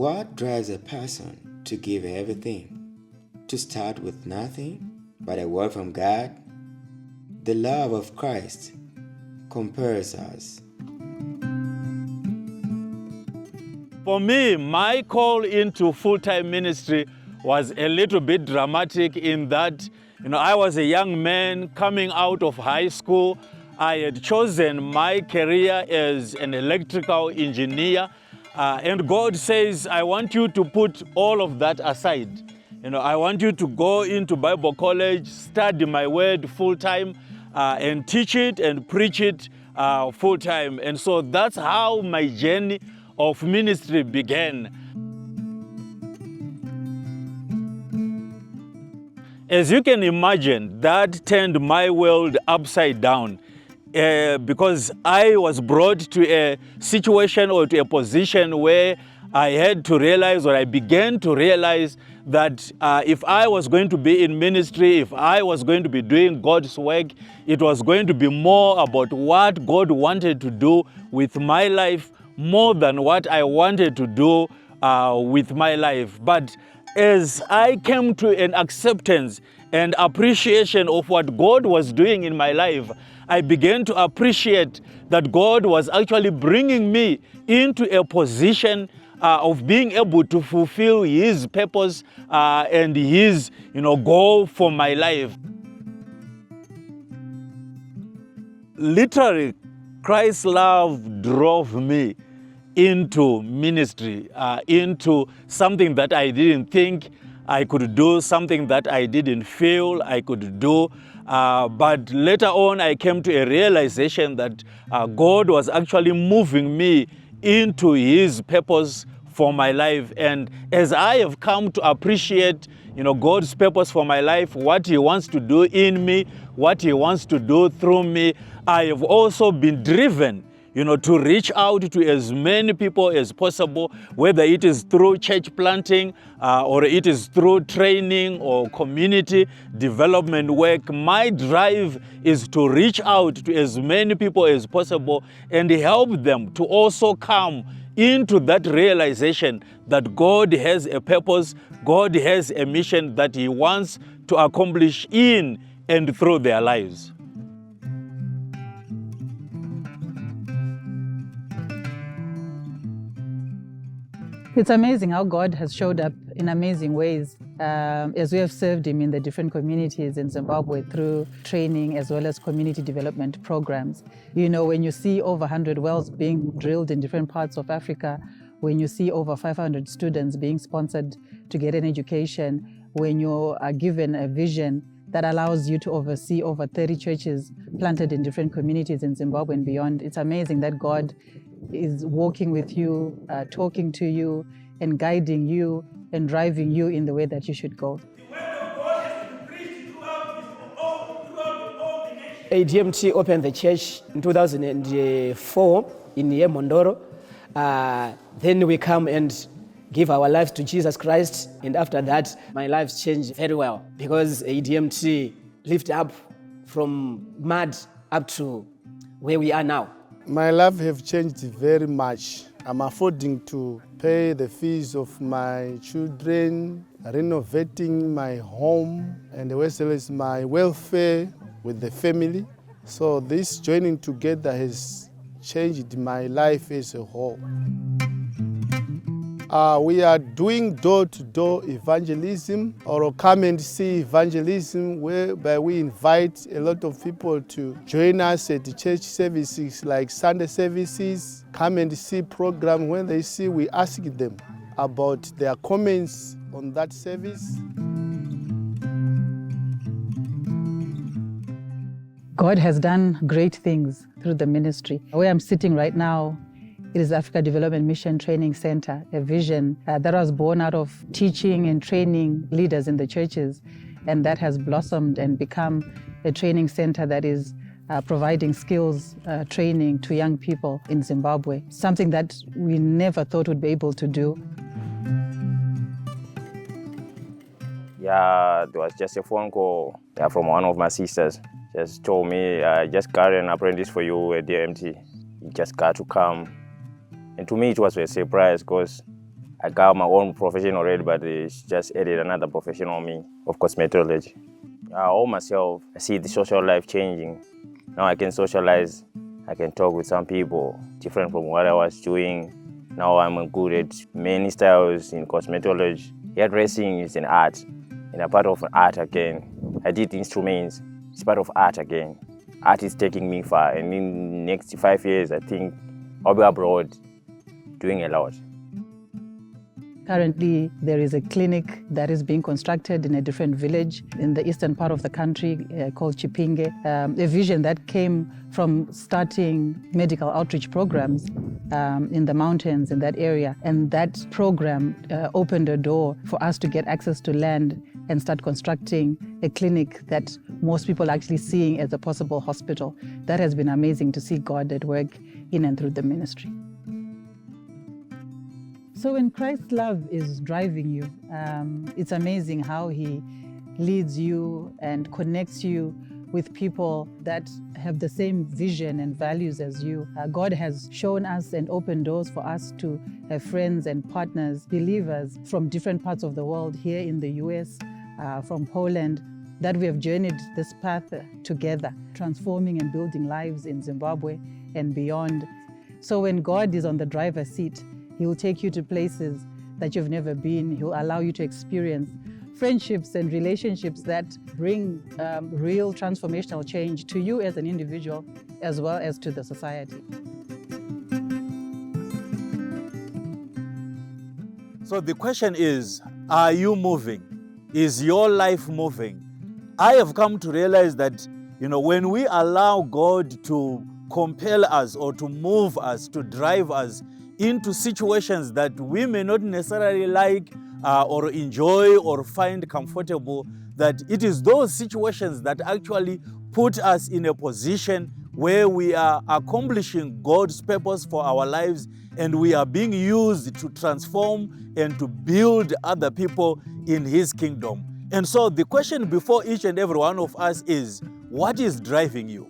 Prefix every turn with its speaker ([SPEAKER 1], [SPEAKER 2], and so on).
[SPEAKER 1] What drives a person to give everything, to start with nothing but a word from God? The love of Christ compels us.
[SPEAKER 2] For me, my call into full-time ministry was a little bit dramatic in that, I was a young man coming out of high school. I had chosen my career as an electrical engineer, and God says, I want you to put all of that aside. I want you to go into Bible college, study my word full-time, and teach it and preach it full-time. And so that's how my journey of ministry began. As you can imagine, that turned my world upside down because I was brought to a situation or to a position where I had to realize, or I began to realize, that if I was going to be in ministry, if I was going to be doing God's work, it was going to be more about what God wanted to do with my life, more than what I wanted to do with my life. But as I came to an acceptance and appreciation of what God was doing in my life, I began to appreciate that God was actually bringing me into a position of being able to fulfill His purpose and His goal for my life. Literally, Christ's love drove me into ministry, into something that I didn't think I could do, something that I didn't feel I could do. But later on, I came to a realization that God was actually moving me into His purpose for my life. And as I have come to appreciate God's purpose for my life, what He wants to do in me, what He wants to do through me, I have also been driven to reach out to as many people as possible, whether it is through church planting or it is through training or community development work. My drive is to reach out to as many people as possible and help them to also come into that realization that God has a purpose, God has a mission that He wants to accomplish in and through their lives.
[SPEAKER 3] It's amazing how God has showed up in amazing ways as we have served Him in the different communities in Zimbabwe through training as well as community development programs. When you see over 100 wells being drilled in different parts of Africa, when you see over 500 students being sponsored to get an education, when you are given a vision that allows you to oversee over 30 churches planted in different communities in Zimbabwe and beyond, it's amazing that God is walking with you, talking to you, and guiding you and driving you in the way that you should go.
[SPEAKER 4] ADMT opened the church in 2004 in Mondoro. Then we come and give our lives to Jesus Christ. And after that, my life changed very well because ADMT lifted up from mud up to where we are now.
[SPEAKER 5] My life has changed very much. I'm affording to pay the fees of my children, renovating my home, and as well as my welfare with the family. So this joining together has changed my life as a whole. We are doing door-to-door evangelism or come and see evangelism, whereby we invite a lot of people to join us at the church services like Sunday services, come and see program. When they see, we ask them about their comments on that service.
[SPEAKER 3] God has done great things through the ministry. Where I'm sitting right now, it is Africa Development Mission Training Center, a vision that was born out of teaching and training leaders in the churches, and that has blossomed and become a training center that is providing skills training to young people in Zimbabwe, something that we never thought we'd be able to do.
[SPEAKER 6] Yeah, there was just a phone call from one of my sisters. Just told me, just got an apprentice for you at ADMT. You just got to come. And to me, it was a surprise because I got my own profession already, but it's just added another profession on me of cosmetology. I owe myself, I see the social life changing. Now I can socialize, I can talk with some people, different from what I was doing. Now I'm good at many styles in cosmetology. Hairdressing is an art, and a part of art again. I did instruments, it's part of art again. Art is taking me far, and in the next 5 years, I think I'll be abroad doing a lot.
[SPEAKER 3] Currently, there is a clinic that is being constructed in a different village in the eastern part of the country called Chipinge, a vision that came from starting medical outreach programs in the mountains in that area. And that program opened a door for us to get access to land and start constructing a clinic that most people are actually seeing as a possible hospital. That has been amazing to see God at work in and through the ministry. So when Christ's love is driving you, it's amazing how He leads you and connects you with people that have the same vision and values as you. God has shown us and opened doors for us to have friends and partners, believers from different parts of the world, here in the US, from Poland, that we have journeyed this path together, transforming and building lives in Zimbabwe and beyond. So when God is on the driver's seat, He will take you to places that you've never been. He'll allow you to experience friendships and relationships that bring real transformational change to you as an individual, as well as to the society.
[SPEAKER 2] So the question is, are you moving? Is your life moving? I have come to realize that, when we allow God to compel us or to move us, to drive us into situations that we may not necessarily like or enjoy or find comfortable, that it is those situations that actually put us in a position where we are accomplishing God's purpose for our lives, and we are being used to transform and to build other people in His kingdom. And so the question before each and every one of us is, what is driving you?